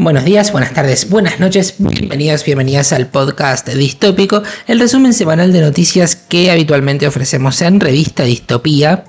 Buenos días, buenas tardes, buenas noches, bienvenidas al podcast distópico, el resumen semanal de noticias que habitualmente ofrecemos en Revista Distopía.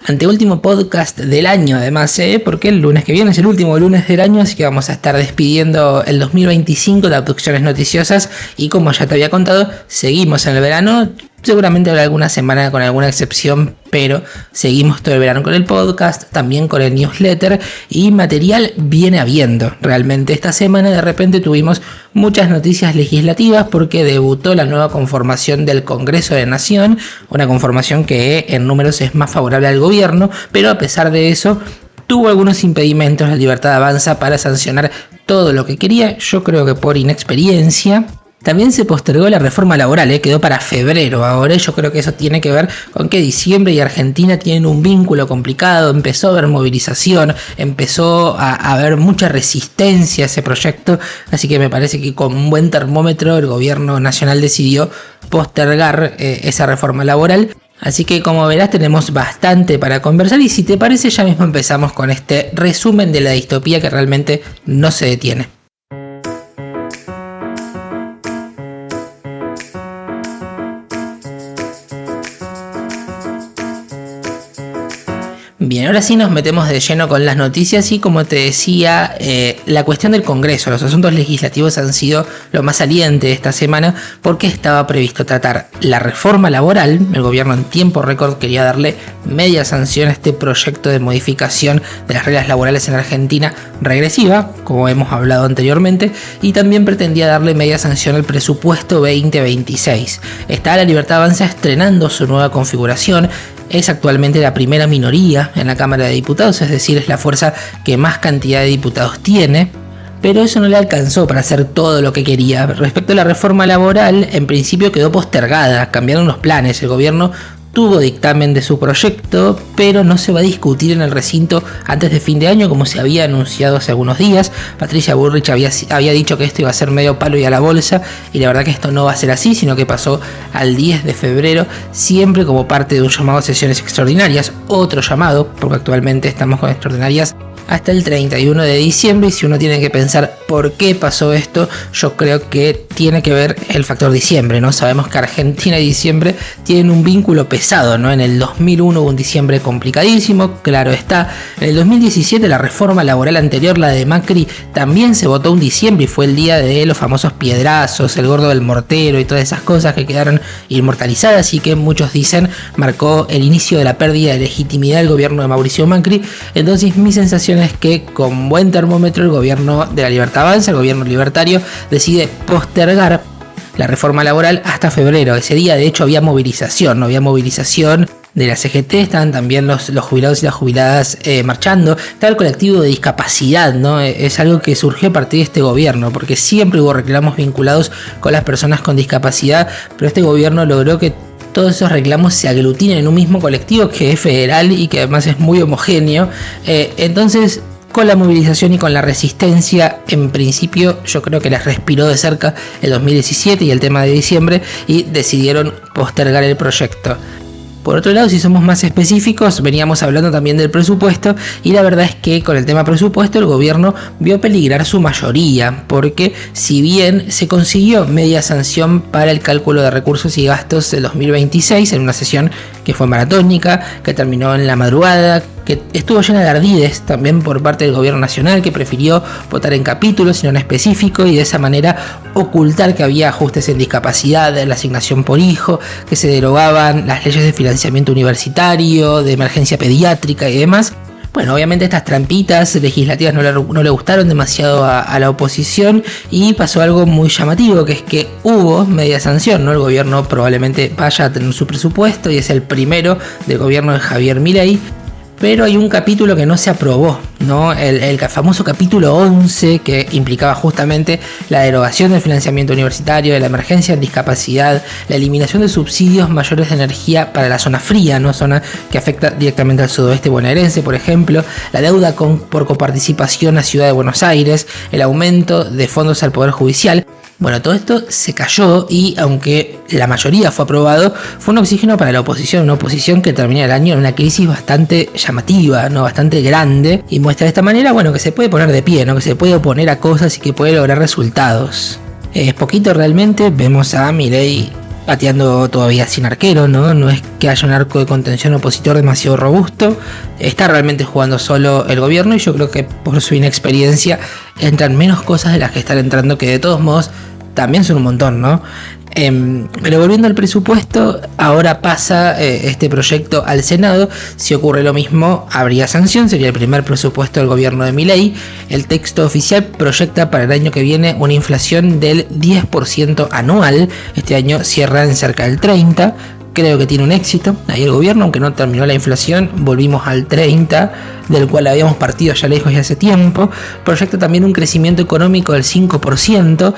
Anteúltimo podcast del año además, porque el lunes que viene es el último lunes del año, así que vamos a estar despidiendo el 2025 de abducciones noticiosas y como ya te había contado, seguimos en el verano. Seguramente habrá alguna semana con alguna excepción, pero seguimos todo el verano con el podcast, también con el newsletter y material viene habiendo. Realmente esta semana de repente tuvimos muchas noticias legislativas porque debutó la nueva conformación del Congreso de la Nación, una conformación que en números es más favorable al gobierno, pero a pesar de eso tuvo algunos impedimentos. La Libertad Avanza para sancionar todo lo que quería, yo creo que por inexperiencia. También se postergó la reforma laboral, quedó para febrero ahora. Yo creo que eso tiene que ver con que diciembre y Argentina tienen un vínculo complicado. Empezó a haber movilización, empezó a haber mucha resistencia a ese proyecto. Así que me parece que con un buen termómetro el gobierno nacional decidió postergar esa reforma laboral. Así que como verás tenemos bastante para conversar y si te parece ya mismo empezamos con este resumen de la distopía que realmente no se detiene. Bien, ahora sí nos metemos de lleno con las noticias y como te decía, la cuestión del Congreso, los asuntos legislativos han sido lo más saliente esta semana porque estaba previsto tratar la reforma laboral. El gobierno en tiempo récord quería darle media sanción a este proyecto de modificación de las reglas laborales en Argentina regresiva, como hemos hablado anteriormente, y también pretendía darle media sanción al presupuesto 2026. Está la Libertad Avanza estrenando su nueva configuración. Es actualmente la primera minoría en la Cámara de Diputados, es decir, es la fuerza que más cantidad de diputados tiene, pero eso no le alcanzó para hacer todo lo que quería. Respecto a la reforma laboral, en principio quedó postergada, cambiaron los planes, el gobierno tuvo dictamen de su proyecto, pero no se va a discutir en el recinto antes de fin de año, como se había anunciado hace algunos días. Patricia Bullrich había dicho que esto iba a ser medio palo y a la bolsa, y la verdad que esto no va a ser así, sino que pasó al 10 de febrero, siempre como parte de un llamado a sesiones extraordinarias, otro llamado, porque actualmente estamos con extraordinarias hasta el 31 de diciembre, y si uno tiene que pensar por qué pasó esto, yo creo que tiene que ver el factor diciembre, ¿no? Sabemos que Argentina y diciembre tienen un vínculo pesado, ¿no? En el 2001 hubo un diciembre complicadísimo, claro está. En el 2017 la reforma laboral anterior, la de Macri, también se votó un diciembre y fue el día de los famosos piedrazos, el gordo del mortero y todas esas cosas que quedaron inmortalizadas y que muchos dicen marcó el inicio de la pérdida de legitimidad del gobierno de Mauricio Macri. Entonces mi sensación es que con buen termómetro el gobierno de la Libertad Avanza, el gobierno libertario, decide postergar la reforma laboral hasta febrero. Ese día de hecho había movilización, ¿no? Había movilización de la CGT, estaban también los jubilados y las jubiladas marchando, estaba el colectivo de discapacidad, ¿no? Es algo que surgió a partir de este gobierno, porque siempre hubo reclamos vinculados con las personas con discapacidad, pero este gobierno logró que todos esos reclamos se aglutinen en un mismo colectivo que es federal y que además es muy homogéneo. Entonces, con la movilización y con la resistencia, en principio yo creo que les respiró de cerca el 2017 y el tema de diciembre y decidieron postergar el proyecto. Por otro lado, si somos más específicos, veníamos hablando también del presupuesto y la verdad es que con el tema presupuesto el gobierno vio peligrar su mayoría, porque si bien se consiguió media sanción para el cálculo de recursos y gastos del 2026 en una sesión que fue maratónica, que terminó en la madrugada, que estuvo llena de ardides también por parte del gobierno nacional, que prefirió votar en capítulos y no en específico, y de esa manera ocultar que había ajustes en discapacidad, la asignación por hijo, que se derogaban las leyes de financiamiento universitario, de emergencia pediátrica y demás. Bueno, obviamente estas trampitas legislativas no le gustaron demasiado a la oposición y pasó algo muy llamativo, que es que hubo media sanción, ¿no? El gobierno probablemente vaya a tener su presupuesto y es el primero del gobierno de Javier Milei. Pero hay un capítulo que no se aprobó, ¿no? El famoso capítulo 11 que implicaba justamente la derogación del financiamiento universitario, de la emergencia en discapacidad, la eliminación de subsidios mayores de energía para la zona fría, ¿no? Zona que afecta directamente al sudoeste bonaerense, por ejemplo, la deuda por coparticipación a Ciudad de Buenos Aires, el aumento de fondos al Poder Judicial. Bueno, todo esto se cayó y aunque la mayoría fue aprobado, fue un oxígeno para la oposición, una oposición que termina el año en una crisis bastante llamativa, ¿no? Bastante grande, y muestra de esta manera, bueno, que se puede poner de pie, ¿no? Que se puede oponer a cosas y que puede lograr resultados. Es poquito realmente, vemos a Milei pateando todavía sin arquero, ¿no? No es que haya un arco de contención opositor demasiado robusto, está realmente jugando solo el gobierno, y yo creo que por su inexperiencia entran menos cosas de las que están entrando, que de todos modos también son un montón, ¿no? Pero volviendo al presupuesto, ahora pasa este proyecto al Senado. Si ocurre lo mismo, habría sanción, sería el primer presupuesto del gobierno de Milei. El texto oficial proyecta para el año que viene una inflación del 10% anual. Este año cierra en cerca del 30%. Creo que tiene un éxito. Ahí el gobierno, aunque no terminó la inflación, volvimos al 30%, del cual habíamos partido ya lejos y hace tiempo. Proyecta también un crecimiento económico del 5%.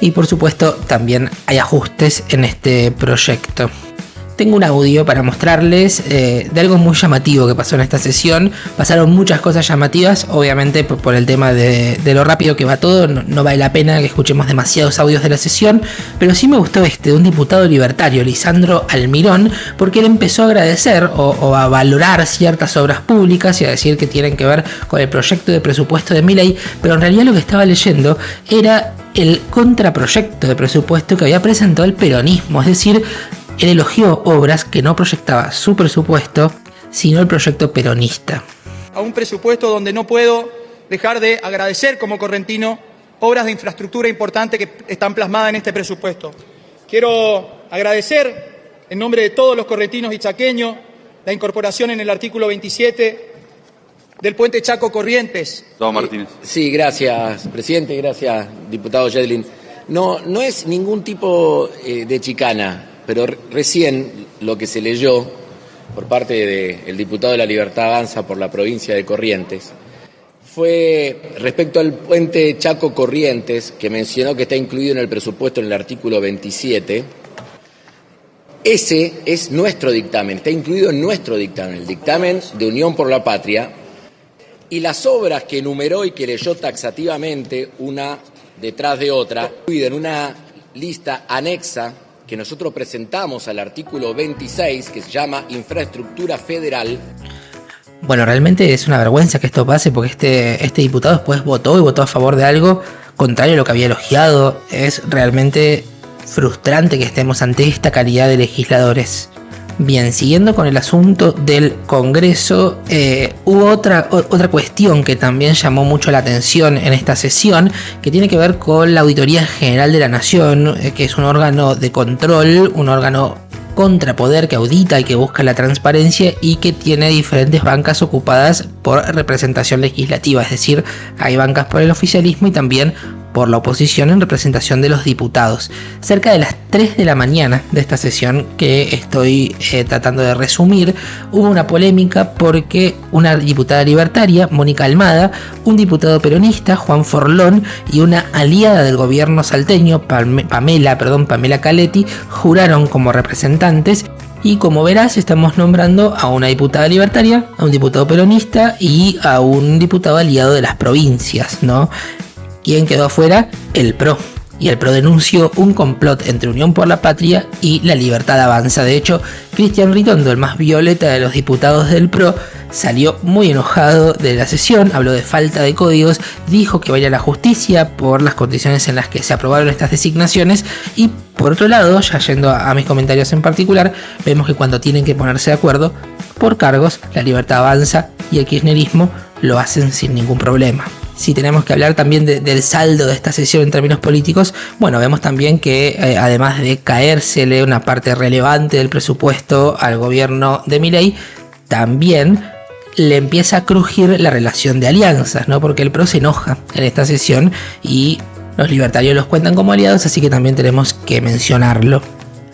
Y por supuesto también hay ajustes en este proyecto. Tengo un audio para mostrarles de algo muy llamativo que pasó en esta sesión. Pasaron muchas cosas llamativas, obviamente por el tema de lo rápido que va todo, no vale la pena que escuchemos demasiados audios de la sesión, pero sí me gustó de un diputado libertario, Lisandro Almirón, porque él empezó a agradecer o a valorar ciertas obras públicas y a decir que tienen que ver con el proyecto de presupuesto de Milei, pero en realidad lo que estaba leyendo era el contraproyecto de presupuesto que había presentado el peronismo, es decir, él elogió obras que no proyectaba su presupuesto, sino el proyecto peronista. A un presupuesto donde no puedo dejar de agradecer como correntino obras de infraestructura importantes que están plasmadas en este presupuesto. Quiero agradecer en nombre de todos los correntinos y chaqueños la incorporación en el artículo 27 del puente Chaco Corrientes. Don Martínez. Sí, gracias, presidente, gracias, diputado Yedlin. No es ningún tipo de chicana, pero recién lo que se leyó por parte del diputado de la Libertad Avanza por la provincia de Corrientes fue respecto al puente Chaco Corrientes, que mencionó que está incluido en el presupuesto en el artículo 27. Ese es nuestro dictamen, está incluido en nuestro dictamen, el dictamen de Unión por la Patria. Y las obras que enumeró y que leyó taxativamente una detrás de otra, incluidas en una lista anexa que nosotros presentamos al artículo 26, que se llama Infraestructura Federal. Bueno, realmente es una vergüenza que esto pase, porque este diputado después votó a favor de algo contrario a lo que había elogiado. Es realmente frustrante que estemos ante esta calidad de legisladores. Bien, siguiendo con el asunto del Congreso, hubo otra cuestión que también llamó mucho la atención en esta sesión, que tiene que ver con la Auditoría General de la Nación, que es un órgano de control, un órgano contrapoder que audita y que busca la transparencia y que tiene diferentes bancas ocupadas por representación legislativa, es decir, hay bancas por el oficialismo y también por la oposición en representación de los diputados. Cerca de las 3 de la mañana de esta sesión que estoy tratando de resumir, hubo una polémica porque una diputada libertaria, Mónica Almada, un diputado peronista, Juan Forlón, y una aliada del gobierno salteño, Pamela Caletti, juraron como representantes. Y como verás, estamos nombrando a una diputada libertaria, a un diputado peronista y a un diputado aliado de las provincias, ¿no? ¿Quién quedó afuera? El PRO. Y el PRO denunció un complot entre Unión por la Patria y la Libertad Avanza. De hecho, Cristian Ritondo, el más violeta de los diputados del PRO, salió muy enojado de la sesión, habló de falta de códigos, dijo que va a ir a la justicia por las condiciones en las que se aprobaron estas designaciones y por otro lado, ya yendo a mis comentarios en particular, vemos que cuando tienen que ponerse de acuerdo por cargos, la Libertad Avanza y el kirchnerismo lo hacen sin ningún problema. Si tenemos que hablar también del saldo de esta sesión en términos políticos, bueno, vemos también que además de caérsele una parte relevante del presupuesto al gobierno de Milei, también le empieza a crujir la relación de alianzas, ¿no? Porque el PRO se enoja en esta sesión y los libertarios los cuentan como aliados, así que también tenemos que mencionarlo.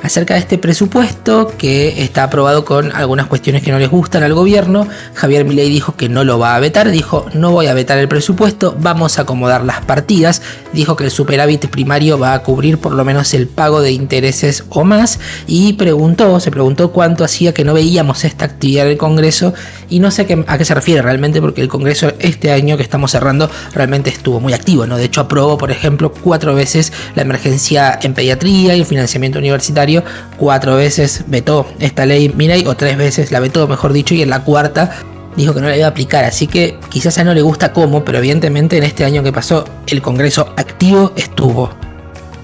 Acerca de este presupuesto, que está aprobado con algunas cuestiones que no les gustan al gobierno, Javier Milei dijo que no lo va a vetar, dijo no voy a vetar el presupuesto, vamos a acomodar las partidas, dijo que el superávit primario va a cubrir por lo menos el pago de intereses o más, y se preguntó cuánto hacía que no veíamos esta actividad del Congreso, y no sé a qué se refiere realmente, porque el Congreso este año que estamos cerrando realmente estuvo muy activo, ¿no? De hecho aprobó, por ejemplo, 4 veces la emergencia en pediatría y el financiamiento universitario parlamentario 4 veces vetó esta ley Milei, o 3 veces la vetó, mejor dicho, y en la cuarta dijo que no la iba a aplicar, así que quizás a no le gusta cómo, pero evidentemente en este año que pasó el Congreso activo estuvo.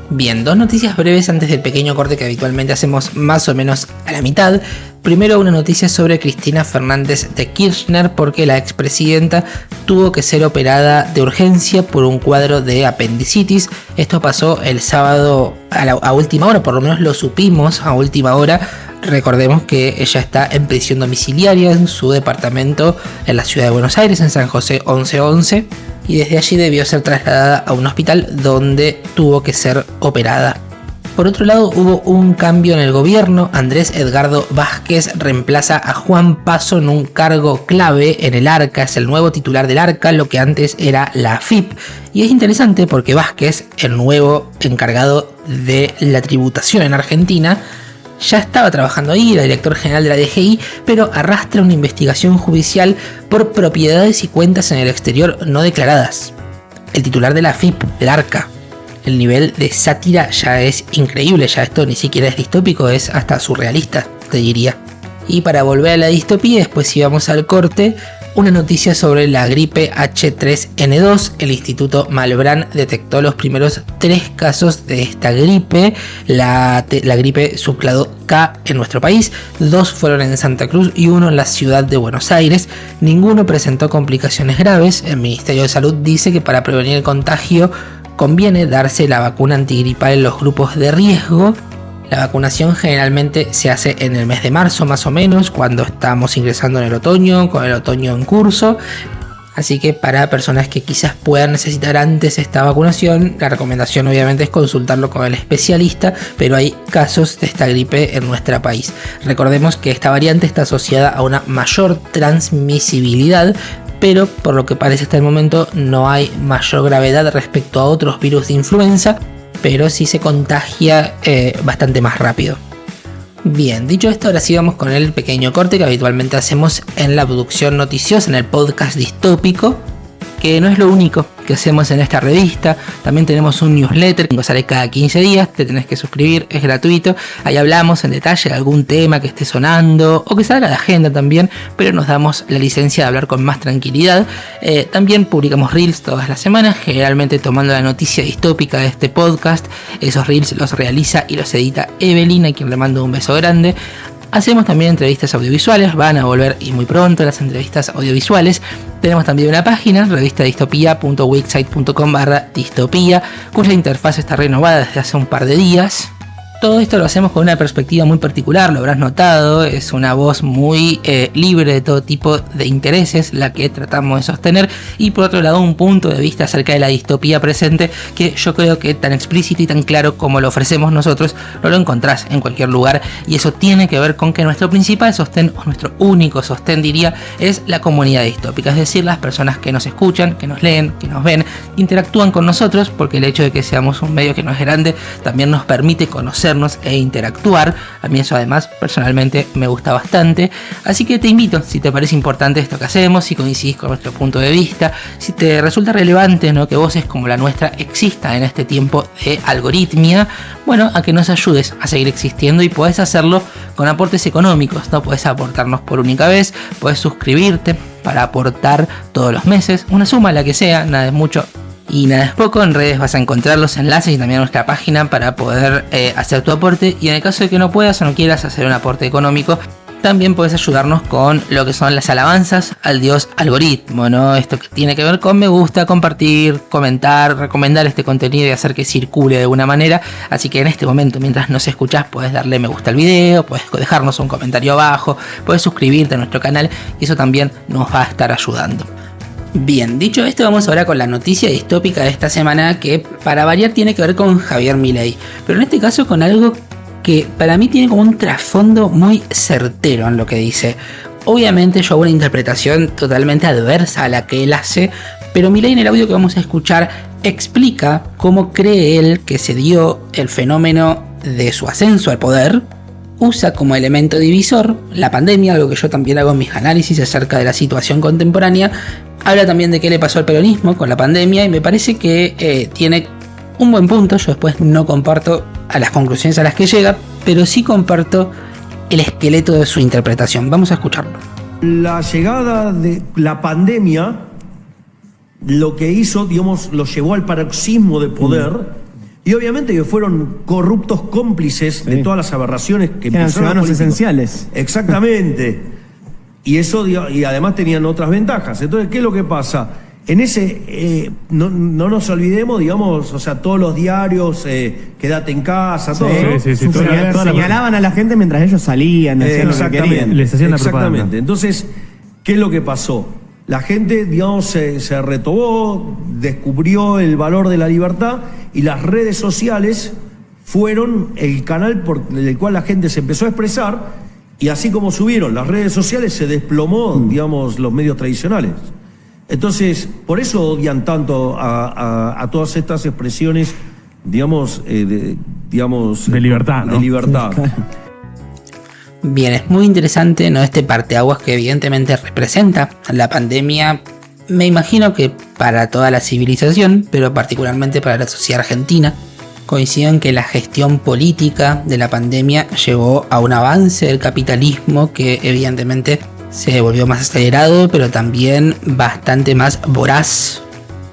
Bien, 2 noticias breves antes del pequeño corte que habitualmente hacemos más o menos a la mitad. Primero, una noticia sobre Cristina Fernández de Kirchner, porque la expresidenta tuvo que ser operada de urgencia por un cuadro de apendicitis. Esto pasó el sábado a última hora, por lo menos lo supimos a última hora. Recordemos que ella está en prisión domiciliaria en su departamento en la ciudad de Buenos Aires, en San José 1111, y desde allí debió ser trasladada a un hospital donde tuvo que ser operada. Por otro lado, hubo un cambio en el gobierno. Andrés Edgardo Vázquez reemplaza a Juan Paso en un cargo clave en el ARCA, es el nuevo titular del ARCA, lo que antes era la AFIP. Y es interesante porque Vázquez, el nuevo encargado de la tributación en Argentina, ya estaba trabajando ahí, era director general de la DGI, pero arrastra una investigación judicial por propiedades y cuentas en el exterior no declaradas. El titular de la AFIP, del ARCA. El nivel de sátira ya es increíble, ya esto ni siquiera es distópico, es hasta surrealista, te diría. Y para volver a la distopía, después si vamos al corte, una noticia sobre la gripe H3N2. El Instituto Malbrán detectó los primeros 3 casos de esta gripe, la gripe subclado K en nuestro país. 2 fueron en Santa Cruz y 1 en la ciudad de Buenos Aires. Ninguno presentó complicaciones graves. El Ministerio de Salud dice que para prevenir el contagio conviene darse la vacuna antigripal en los grupos de riesgo. La vacunación generalmente se hace en el mes de marzo más o menos, cuando estamos ingresando en el otoño, con el otoño en curso. Así que para personas que quizás puedan necesitar antes esta vacunación, la recomendación obviamente es consultarlo con el especialista, pero hay casos de esta gripe en nuestro país. Recordemos que esta variante está asociada a una mayor transmisibilidad, pero por lo que parece hasta el momento no hay mayor gravedad respecto a otros virus de influenza, pero sí se contagia bastante más rápido. Bien, dicho esto, ahora sí vamos con el pequeño corte que habitualmente hacemos en la producción noticiosa, en el podcast distópico, que no es lo único que hacemos en esta revista. También tenemos un newsletter que sale cada 15 días, te tenés que suscribir, es gratuito. Ahí hablamos en detalle de algún tema que esté sonando o que salga de agenda también, pero nos damos la licencia de hablar con más tranquilidad. También publicamos reels todas las semanas, generalmente tomando la noticia distópica de este podcast. Esos reels los realiza y los edita Evelyn, a quien le mando un beso grande. Hacemos también entrevistas audiovisuales, van a volver y muy pronto las entrevistas audiovisuales. Tenemos también una página, revistadistopia.wixsite.com/distopía, cuya interfaz está renovada desde hace un par de días. Todo esto lo hacemos con una perspectiva muy particular, lo habrás notado, es una voz muy libre de todo tipo de intereses, la que tratamos de sostener, y por otro lado un punto de vista acerca de la distopía presente que yo creo que tan explícito y tan claro como lo ofrecemos nosotros no lo encontrás en cualquier lugar, y eso tiene que ver con que nuestro principal sostén, o nuestro único sostén diría, es la comunidad distópica, es decir, las personas que nos escuchan, que nos leen, que nos ven, interactúan con nosotros, porque el hecho de que seamos un medio que no es grande también nos permite conocer e interactuar. A mí eso además personalmente me gusta bastante, así que te invito, si te parece importante esto que hacemos, si coincidís con nuestro punto de vista, si te resulta relevante, ¿no?, que voces como la nuestra exista en este tiempo de algoritmia, bueno, a que nos ayudes a seguir existiendo, y podés hacerlo con aportes económicos, no podés aportarnos por única vez, podés suscribirte para aportar todos los meses, una suma la que sea, nada es mucho y nada es poco. En redes vas a encontrar los enlaces y también nuestra página para poder hacer tu aporte, y en el caso de que no puedas o no quieras hacer un aporte económico, también puedes ayudarnos con lo que son las alabanzas al dios algoritmo, ¿no? Esto que tiene que ver con me gusta, compartir, comentar, recomendar este contenido y hacer que circule de alguna manera. Así que en este momento, mientras nos escuchás, puedes darle me gusta al video, puedes dejarnos un comentario abajo, puedes suscribirte a nuestro canal, y eso también nos va a estar ayudando. Bien, dicho esto, vamos ahora con la noticia distópica de esta semana, que para variar tiene que ver con Javier Milei, pero en este caso con algo que para mí tiene como un trasfondo muy certero en lo que dice. Obviamente yo hago una interpretación totalmente adversa a la que él hace, pero Milei en el audio que vamos a escuchar explica cómo cree él que se dio el fenómeno de su ascenso al poder. Usa como elemento divisor la pandemia, algo que yo también hago en mis análisis acerca de la situación contemporánea. Habla también de qué le pasó al peronismo con la pandemia, y me parece que tiene un buen punto. Yo después no comparto a las conclusiones a las que llega, pero sí comparto el esqueleto de su interpretación. Vamos a escucharlo. La llegada de la pandemia lo que hizo, digamos, lo llevó al paroxismo de poder. Y obviamente que fueron corruptos cómplices de todas las aberraciones que eran ciudadanos esenciales. Exactamente. Y eso, y además tenían otras ventajas. Entonces, ¿qué es lo que pasa? En ese, no nos olvidemos, digamos, o sea, todos los diarios, quédate en casa, todo, ¿no? Sí. Señalaban a la gente mientras ellos salían, hacían lo que querían. Les hacían la propaganda. Exactamente. Entonces, ¿qué es lo que pasó? La gente, digamos, se retobó, descubrió el valor de la libertad y las redes sociales fueron el canal por el cual la gente se empezó a expresar, y así como subieron las redes sociales, se desplomó, digamos, los medios tradicionales. Entonces, por eso odian tanto a todas estas expresiones, digamos, de libertad, ¿no? De libertad. Bien, es muy interesante, ¿no?, este parteaguas que evidentemente representa la pandemia. Me imagino que para toda la civilización, pero particularmente para la sociedad argentina, coinciden que la gestión política de la pandemia llevó a un avance del capitalismo que evidentemente se volvió más acelerado, pero también bastante más voraz,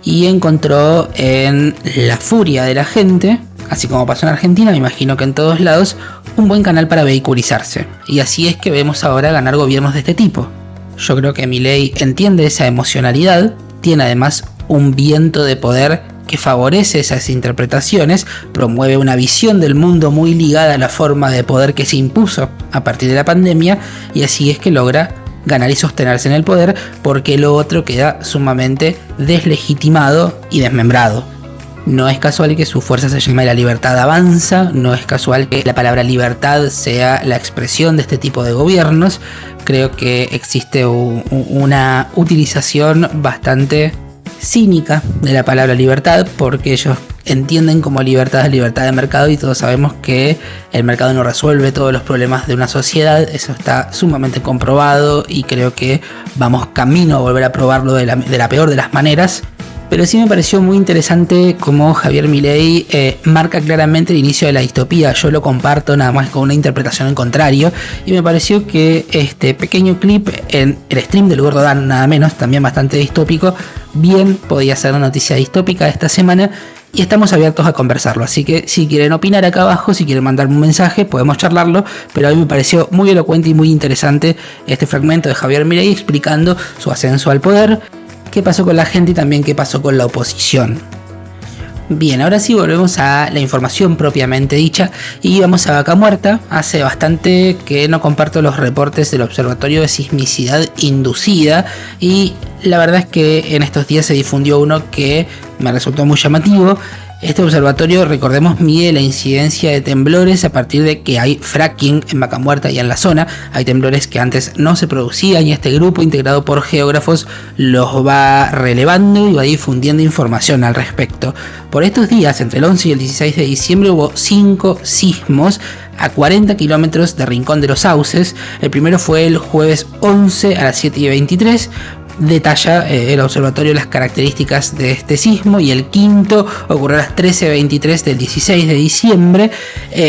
y encontró en la furia de la gente, así como pasó en Argentina, me imagino que en todos lados, un buen canal para vehiculizarse. Y así es que vemos ahora ganar gobiernos de este tipo. Yo creo que Milei entiende esa emocionalidad, tiene además un viento de poder que favorece esas interpretaciones, promueve una visión del mundo muy ligada a la forma de poder que se impuso a partir de la pandemia, y así es que logra ganar y sostenerse en el poder, porque lo otro queda sumamente deslegitimado y desmembrado. No es casual que su fuerza se llame La Libertad Avanza, no es casual que la palabra libertad sea la expresión de este tipo de gobiernos. Creo que existe una utilización bastante cínica de la palabra libertad, porque ellos entienden como libertad de mercado, y todos sabemos que el mercado no resuelve todos los problemas de una sociedad. Eso está sumamente comprobado y creo que vamos camino a volver a probarlo de la peor de las maneras. Pero sí me pareció muy interesante cómo Javier Milei marca claramente el inicio de la distopía. Yo lo comparto nada más con una interpretación en contrario, y me pareció que este pequeño clip en el stream del Gordo Dan, nada menos, también bastante distópico, bien podía ser una noticia distópica de esta semana, y estamos abiertos a conversarlo. Así que si quieren opinar acá abajo, si quieren mandarme un mensaje, podemos charlarlo, pero a mí me pareció muy elocuente y muy interesante este fragmento de Javier Milei explicando su ascenso al poder, qué pasó con la gente y también qué pasó con la oposición. Bien, ahora sí volvemos a la información propiamente dicha y vamos a Vaca Muerta. Hace bastante que no comparto los reportes del Observatorio de Sismicidad Inducida, y la verdad es que en estos días se difundió uno que me resultó muy llamativo. Este observatorio, recordemos, mide la incidencia de temblores a partir de que hay fracking en Vaca Muerta y en la zona. Hay temblores que antes no se producían, y este grupo, integrado por geógrafos, los va relevando y va difundiendo información al respecto. Por estos días, entre el 11 y el 16 de diciembre, hubo 5 sismos a 40 kilómetros de Rincón de los Sauces. El primero fue el jueves 11 a las 7:23. Detalla el observatorio las características de este sismo, y el quinto ocurrió a las 13:23 del 16 de diciembre,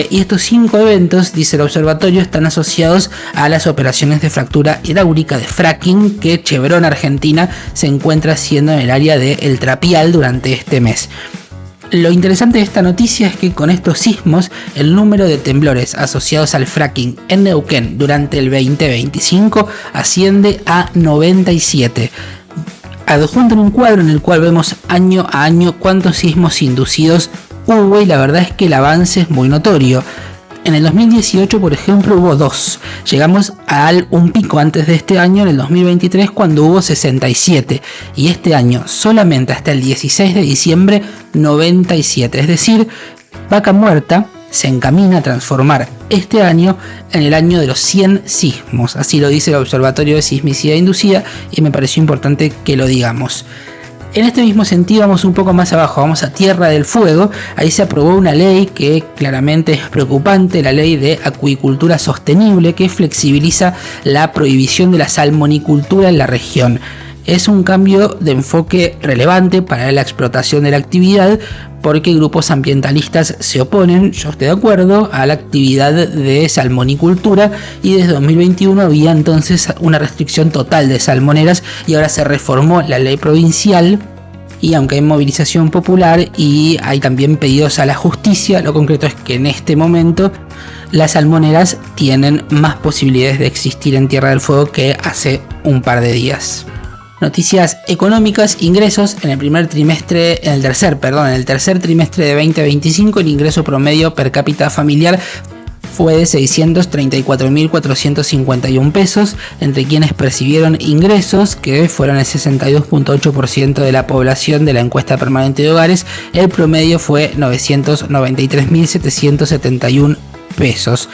y estos 5 eventos, dice el observatorio, están asociados a las operaciones de fractura hidráulica de fracking que Chevron Argentina se encuentra haciendo en el área de El Trapial durante este mes. Lo interesante de esta noticia es que con estos sismos el número de temblores asociados al fracking en Neuquén durante el 2025 asciende a 97. Adjuntan un cuadro en el cual vemos año a año cuántos sismos inducidos hubo, y la verdad es que el avance es muy notorio. En el 2018, por ejemplo, hubo 2. Llegamos a un pico antes de este año, en el 2023, cuando hubo 67. Y este año, solamente hasta el 16 de diciembre, 97. Es decir, Vaca Muerta se encamina a transformar este año en el año de los 100 sismos. Así lo dice el Observatorio de Sismicidad Inducida, y me pareció importante que lo digamos. En este mismo sentido, vamos un poco más abajo, vamos a Tierra del Fuego. Ahí se aprobó una ley que claramente es preocupante, la ley de acuicultura sostenible, que flexibiliza la prohibición de la salmonicultura en la región. Es un cambio de enfoque relevante para la explotación de la actividad, porque grupos ambientalistas se oponen, yo estoy de acuerdo, a la actividad de salmonicultura, y desde 2021 había entonces una restricción total de salmoneras y ahora se reformó la ley provincial. Y aunque hay movilización popular y hay también pedidos a la justicia, lo concreto es que en este momento las salmoneras tienen más posibilidades de existir en Tierra del Fuego que hace un par de días. Noticias económicas, ingresos. En el tercer trimestre de 2025 el ingreso promedio per cápita familiar fue de 634.451 pesos, entre quienes percibieron ingresos, que fueron el 62.8% de la población de la encuesta permanente de hogares. El promedio fue 993.771 pesos.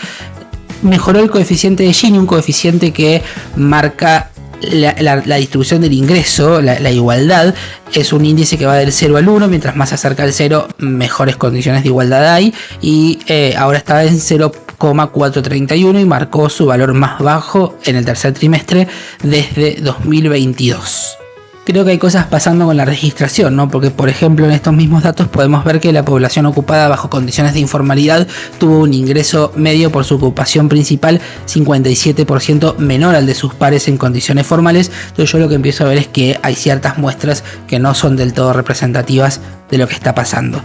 Mejoró el coeficiente de Gini, un coeficiente que marca la distribución del ingreso, la igualdad. Es un índice que va del 0 al 1, mientras más se acerca al 0, mejores condiciones de igualdad hay, y ahora está en 0,431 y marcó su valor más bajo en el tercer trimestre desde 2022. Creo que hay cosas pasando con la registración, ¿no? Porque, por ejemplo, en estos mismos datos podemos ver que la población ocupada bajo condiciones de informalidad tuvo un ingreso medio por su ocupación principal 57% menor al de sus pares en condiciones formales. Entonces yo lo que empiezo a ver es que hay ciertas muestras que no son del todo representativas de lo que está pasando.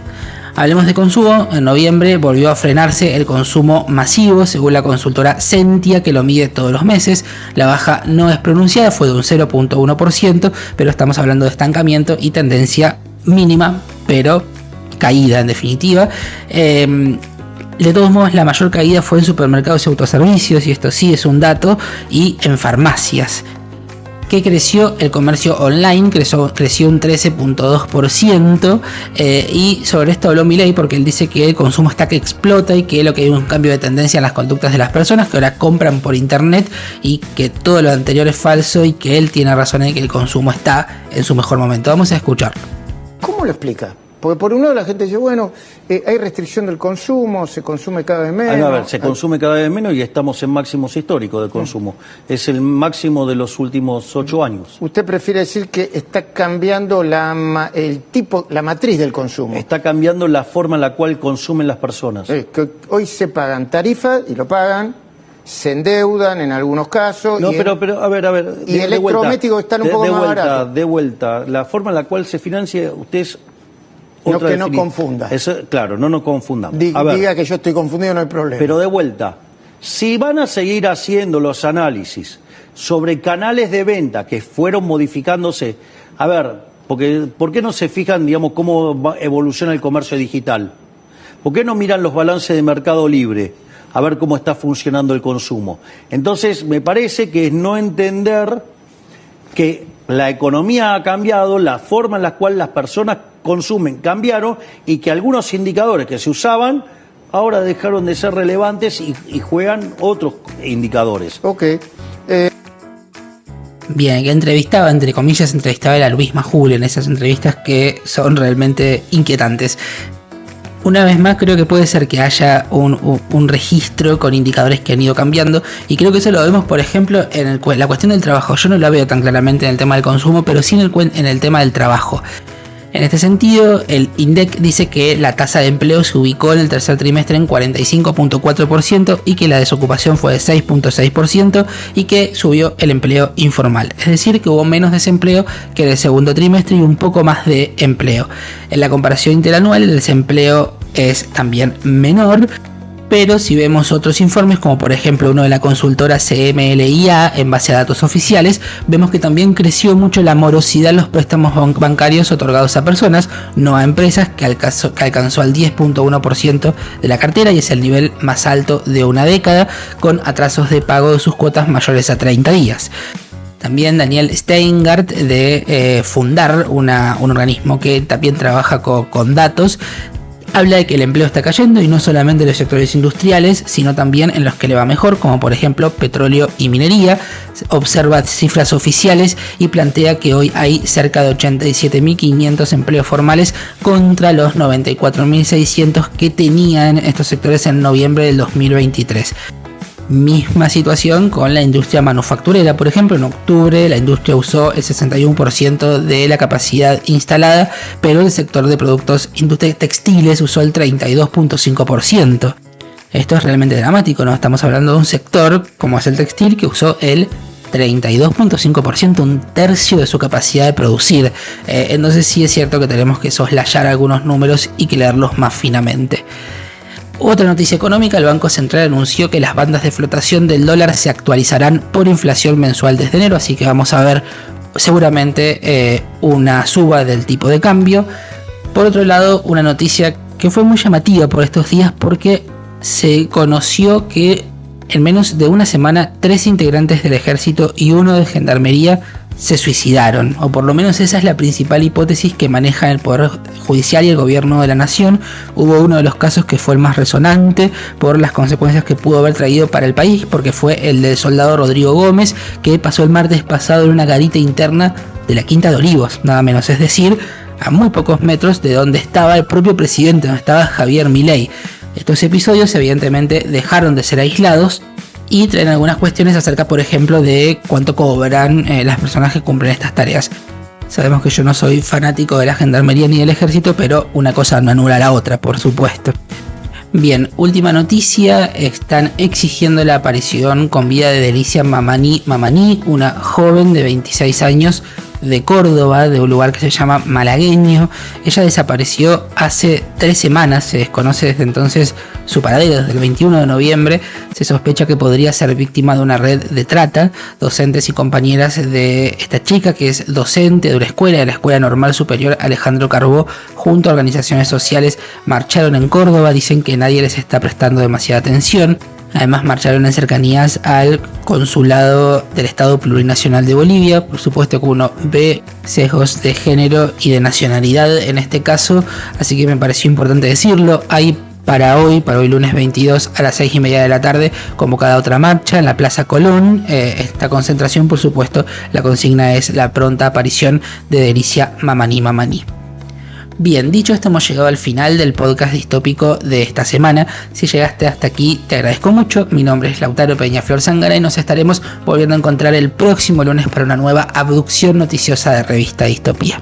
Hablemos de consumo. En noviembre volvió a frenarse el consumo masivo, según la consultora Sentia, que lo mide todos los meses. La baja no es pronunciada, fue de un 0.1%, pero estamos hablando de estancamiento y tendencia mínima, pero caída en definitiva. De todos modos, la mayor caída fue en supermercados y autoservicios, y esto sí es un dato, y en farmacias. Que creció el comercio online, creció un 13.2%, y sobre esto habló Milei porque él dice que el consumo está que explota y que lo que hay un cambio de tendencia en las conductas de las personas que ahora compran por internet, y que todo lo anterior es falso y que él tiene razón en que el consumo está en su mejor momento. Vamos a escuchar. ¿Cómo lo explica? Porque por un lado la gente dice, bueno, hay restricción del consumo, se consume cada vez menos. A ver, se consume cada vez menos y estamos en máximos históricos de consumo. Es el máximo de los últimos 8 años. ¿Usted prefiere decir que está cambiando la matriz del consumo? Está cambiando la forma en la cual consumen las personas. Que hoy se pagan tarifas y lo pagan, se endeudan en algunos casos. No, pero a ver. Y electrodomésticos están un poco más baratos. De vuelta, la forma en la cual se financia, ustedes... No, que no confunda. Claro, no nos confundamos. Diga que yo estoy confundido, no hay problema. Pero de vuelta, si van a seguir haciendo los análisis sobre canales de venta que fueron modificándose, a ver, ¿por qué no se fijan, digamos, cómo evoluciona el comercio digital? ¿Por qué no miran los balances de Mercado Libre a ver cómo está funcionando el consumo? Entonces, me parece que es no entender que la economía ha cambiado, la forma en la cual las personas consumen cambiaron, y que algunos indicadores que se usaban ahora dejaron de ser relevantes y juegan otros indicadores. Ok. Bien, que entrevistaba a Luis Majul en esas entrevistas que son realmente inquietantes. Una vez más, creo que puede ser que haya un registro con indicadores que han ido cambiando, y creo que eso lo vemos, por ejemplo, en la cuestión del trabajo. Yo no la veo tan claramente en el tema del consumo, pero sí en el tema del trabajo. En este sentido, el INDEC dice que la tasa de empleo se ubicó en el tercer trimestre en 45.4% y que la desocupación fue de 6.6% y que subió el empleo informal. Es decir, que hubo menos desempleo que en el segundo trimestre y un poco más de empleo. En la comparación interanual, el desempleo es también menor. Pero si vemos otros informes, como por ejemplo uno de la consultora CMLIA en base a datos oficiales, vemos que también creció mucho la morosidad en los préstamos bancarios otorgados a personas, no a empresas, que alcanzó al 10.1% de la cartera, y es el nivel más alto de una década, con atrasos de pago de sus cuotas mayores a 30 días. También Daniel Steingart de Fundar, un organismo que también trabaja con datos, habla de que el empleo está cayendo, y no solamente en los sectores industriales, sino también en los que le va mejor, como por ejemplo petróleo y minería. Observa cifras oficiales y plantea que hoy hay cerca de 87.500 empleos formales contra los 94.600 que tenían estos sectores en noviembre del 2023. Misma situación con la industria manufacturera. Por ejemplo, en octubre la industria usó el 61% de la capacidad instalada, pero el sector de productos textiles usó el 32.5%. Esto es realmente dramático, ¿no? Estamos hablando de un sector como es el textil que usó el 32.5%, un tercio de su capacidad de producir. Entonces sí es cierto que tenemos que soslayar algunos números y que leerlos más finamente. Otra noticia económica: el Banco Central anunció que las bandas de flotación del dólar se actualizarán por inflación mensual desde enero, así que vamos a ver seguramente una suba del tipo de cambio. Por otro lado, una noticia que fue muy llamativa por estos días porque se conoció que en menos de una semana 3 integrantes del ejército y 1 de gendarmería se suicidaron, o por lo menos esa es la principal hipótesis que manejan el Poder Judicial y el Gobierno de la Nación. Hubo uno de los casos que fue el más resonante por las consecuencias que pudo haber traído para el país, porque fue el del soldado Rodrigo Gómez, que pasó el martes pasado en una garita interna de la Quinta de Olivos, nada menos, es decir, a muy pocos metros de donde estaba el propio presidente, donde estaba Javier Milei. Estos episodios evidentemente dejaron de ser aislados y traen algunas cuestiones acerca, por ejemplo, de cuánto cobran las personas que cumplen estas tareas. Sabemos que yo no soy fanático de la gendarmería ni del ejército, pero una cosa no anula a la otra, por supuesto. Bien, última noticia: están exigiendo la aparición con vida de Delicia Mamani, una joven de 26 años de Córdoba, de un lugar que se llama Malagueño. Ella desapareció hace 3 semanas, se desconoce desde entonces su paradero. Desde el 21 de noviembre se sospecha que podría ser víctima de una red de trata. Docentes y compañeras de esta chica, que es docente de una escuela, de la Escuela Normal Superior Alejandro Carbó, junto a organizaciones sociales, marcharon en Córdoba. Dicen que nadie les está prestando demasiada atención. Además marcharon en cercanías al Consulado del Estado Plurinacional de Bolivia. Por supuesto que uno ve sesgos de género y de nacionalidad en este caso, así que me pareció importante decirlo. Hay para hoy lunes 22 a las 6:30 de la tarde, convocada otra marcha en la Plaza Colón. Esta concentración, por supuesto, la consigna es la pronta aparición de Delicia Mamani. Bien, dicho esto, hemos llegado al final del podcast distópico de esta semana. Si llegaste hasta aquí, te agradezco mucho. Mi nombre es Lautaro Peñaflor Zangara y nos estaremos volviendo a encontrar el próximo lunes para una nueva abducción noticiosa de Revista Distopía.